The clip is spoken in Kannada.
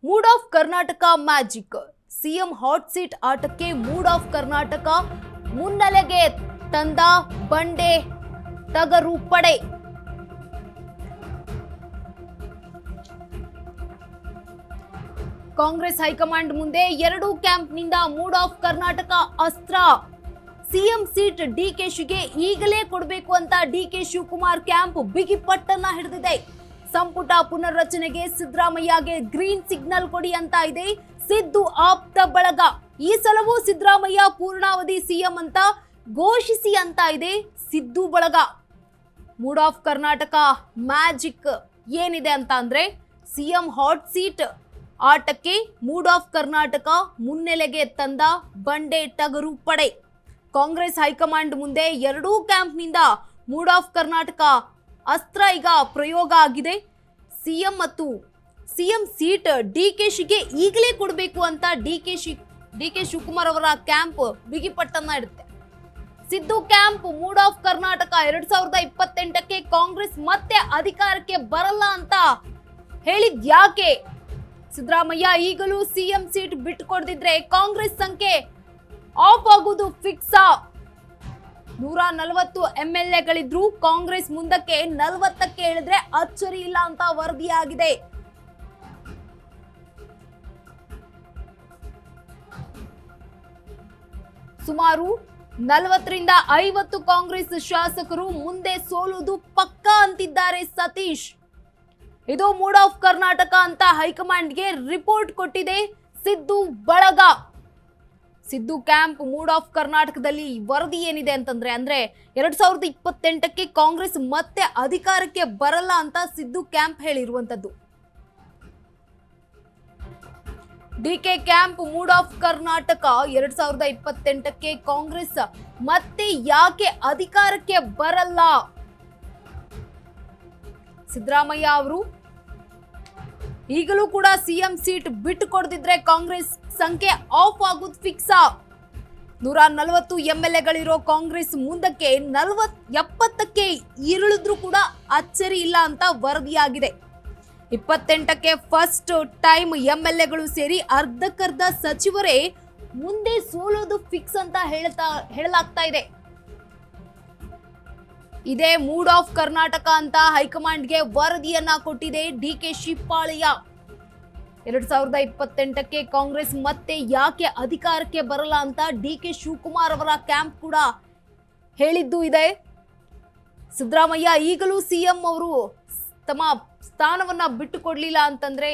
Mood of Karnataka magic. CM hot seat ಆಟಕ್ಕೆ ಮೂಡ್ ಆಫ್ ಕರ್ನಾಟಕ ಮುನ್ನೆಲೆಗೆ ತಂದ ಬಂಡೆ ಟಗರು ಪಡೆ. ಕಾಂಗ್ರೆಸ್ ಹೈಕಮಾಂಡ್ ಮುಂದೆ ಎರಡೂ ಕ್ಯಾಂಪ್ನಿಂದ ಮೂಡ್ ಆಫ್ ಕರ್ನಾಟಕ ಅಸ್ತ್ರ. ಸಿಎಂ ಸೀಟ್ ಡಿಕೆಶಿಗೆ ಈಗಲೇ ಕೊಡಬೇಕು ಅಂತ ಡಿಕೆ ಶಿವಕುಮಾರ್ ಕ್ಯಾಂಪ್ ಬಿಗಿ ಪಟ್ಟನ್ನ ಹಿಡಿದಿದೆ. ಸಂಪುಟ ಪುನರ್ರಚನೆಗೆ ಸಿದ್ದರಾಮಯ್ಯಗೆ ಗ್ರೀನ್ ಸಿಗ್ನಲ್ ಕೊಡಿ ಅಂತ ಇದೆ ಸಿದ್ದು ಆಪ್ತ ಬಳಗ. ಈ ಸಲವೂ ಸಿದ್ದರಾಮಯ್ಯ ಪೂರ್ಣಾವಧಿ ಸಿಎಂ ಅಂತ ಘೋಷಿಸಿ ಅಂತ ಇದೆ ಸಿದ್ದು ಬಳಗ. ಮೂಡ್ ಆಫ್ ಕರ್ನಾಟಕ ಮ್ಯಾಜಿಕ್ ಏನಿದೆ ಅಂತ ಅಂದ್ರೆ ಸಿಎಂ ಹಾಟ್ ಸೀಟ್ ಆಟಕ್ಕೆ ಮೂಡ್ ಆಫ್ ಕರ್ನಾಟಕ ಮುನ್ನೆಲೆಗೆ ತಂದ ಬಂಡೆ ಟಗರು ಪಡೆ. ಕಾಂಗ್ರೆಸ್ ಹೈಕಮಾಂಡ್ ಮುಂದೆ ಎರಡೂ ಕ್ಯಾಂಪ್ನಿಂದ ಮೂಡ್ ಆಫ್ ಕರ್ನಾಟಕ ಅಸ್ತ್ರ ಈಗ ಪ್ರಯೋಗ ಆಗಿದೆ. ಸಿಎಂ ಸೀಟ್ ಡಿಕೆಶಿಗೆ ಈಗಲೇ ಕೊಡಬೇಕು ಅಂತ ಡಿಕೆ ಶಿವಕುಮಾರ್ ಅವರ ಕ್ಯಾಂಪ್ ಬಿಗಿಪಟ್ಟನ್ನ ಇಡುತ್ತೆ. Siddu camp mood of Karnataka 2028ಕ್ಕೆ ಕಾಂಗ್ರೆಸ್ ಮತ್ತೆ ಅಧಿಕಾರಕ್ಕೆ ಬರಲ್ಲ ಅಂತ ಹೇಳಿದ್ಯಾಕೆ? ಸಿದ್ದರಾಮಯ್ಯ ಈಗಲೂ ಸಿಎಂ ಸೀಟ್ ಬಿಟ್ಟುಕೊಡದಿದ್ರೆ ಕಾಂಗ್ರೆಸ್ ಸಂಖ್ಯೆ ಆಫ್ ಆಗುವುದು ಫಿಕ್ಸಾ? 140 MLAಗಳಿದ್ರು ಕಾಂಗ್ರೆಸ್ ಮುಂದಕ್ಕೆ 40ಕ್ಕೆ ಇಳಿದ್ರೆ ಅಚ್ಚರಿ ಇಲ್ಲ ಅಂತ ವರದಿಯಾಗಿದೆ. ಸುಮಾರು 40ರಿಂದ 50 ಕಾಂಗ್ರೆಸ್ ಶಾಸಕರು ಮುಂದೆ ಸೋಲುವುದು ಪಕ್ಕಾ ಅಂತಿದ್ದಾರೆ ಸತೀಶ್. ಇದು ಮೂಡ್ ಆಫ್ ಕರ್ನಾಟಕ ಅಂತ ಹೈಕಮಾಂಡ್ಗೆ ರಿಪೋರ್ಟ್ ಕೊಟ್ಟಿದೆ ಸಿದ್ದು ಬಳಗ. ಸಿದ್ದು ಕ್ಯಾಂಪ್ ಮೂಡ್ ಆಫ್ ಕರ್ನಾಟಕದಲ್ಲಿ ವರದಿ ಏನಿದೆ ಅಂತಂದ್ರೆ 2028ಕ್ಕೆ ಕಾಂಗ್ರೆಸ್ ಮತ್ತೆ ಅಧಿಕಾರಕ್ಕೆ ಬರಲ್ಲ ಅಂತ ಸಿದ್ದು ಕ್ಯಾಂಪ್ ಹೇಳಿರುವಂತದ್ದು. DK camp mood of Karnataka 2028ಕ್ಕೆ ಕಾಂಗ್ರೆಸ್ ಮತ್ತೆ ಯಾಕೆ ಅಧಿಕಾರಕ್ಕೆ ಬರಲ್ಲ? ಸಿದ್ದರಾಮಯ್ಯ ಅವರು ಈಗಲೂ ಕೂಡ ಸಿಎಂ ಸೀಟ್ ಬಿಟ್ಟು ಕೊಡದಿದ್ರೆ ಕಾಂಗ್ರೆಸ್ ಸಂಖ್ಯೆ ಆಫ್ ಆಗೋದು ಫಿಕ್ಸಾ? 140 MLAಗಳಿರೋ ಕಾಂಗ್ರೆಸ್ ಮುಂದಕ್ಕೆ 70ಕ್ಕೆ ಇಳಿದ್ರು ಕೂಡ ಅಚ್ಚರಿ ಇಲ್ಲ ಅಂತ ವರದಿಯಾಗಿದೆ. 28ಕ್ಕೆ ಫಸ್ಟ್ ಟೈಮ್ MLAಗಳು ಸೇರಿ ಅರ್ಧಕ್ಕರ್ಧ ಸಚಿವರೇ ಮುಂದೆ ಸೋಲೋದು ಫಿಕ್ಸ್ ಅಂತ ಹೇಳಲಾಗ್ತಾ ಇದೆ. ಇದೇ ಮೂಡ್ ಆಫ್ ಕರ್ನಾಟಕ ಅಂತ ಹೈಕಮಾಂಡ್ಗೆ ವರದಿಯನ್ನ ಕೊಟ್ಟಿದೆ ಡಿಕೆ ಶಿವಪಾಳಯ್ಯ. 2028ಕ್ಕೆ ಕಾಂಗ್ರೆಸ್ ಮತ್ತೆ ಯಾಕೆ ಅಧಿಕಾರಕ್ಕೆ ಬರಲ್ಲ ಅಂತ ಡಿಕೆ ಶಿವಕುಮಾರ್ ಅವರ ಕ್ಯಾಂಪ್ ಕೂಡ ಹೇಳಿದ್ದು ಇದೆ. ಸಿದ್ದರಾಮಯ್ಯ ಈಗಲೂ ಸಿಎಂ ಅವರು ತಮ್ಮ ಸ್ಥಾನವನ್ನ ಬಿಟ್ಟುಕೊಡ್ಲಿಲ್ಲ ಅಂತಂದ್ರೆ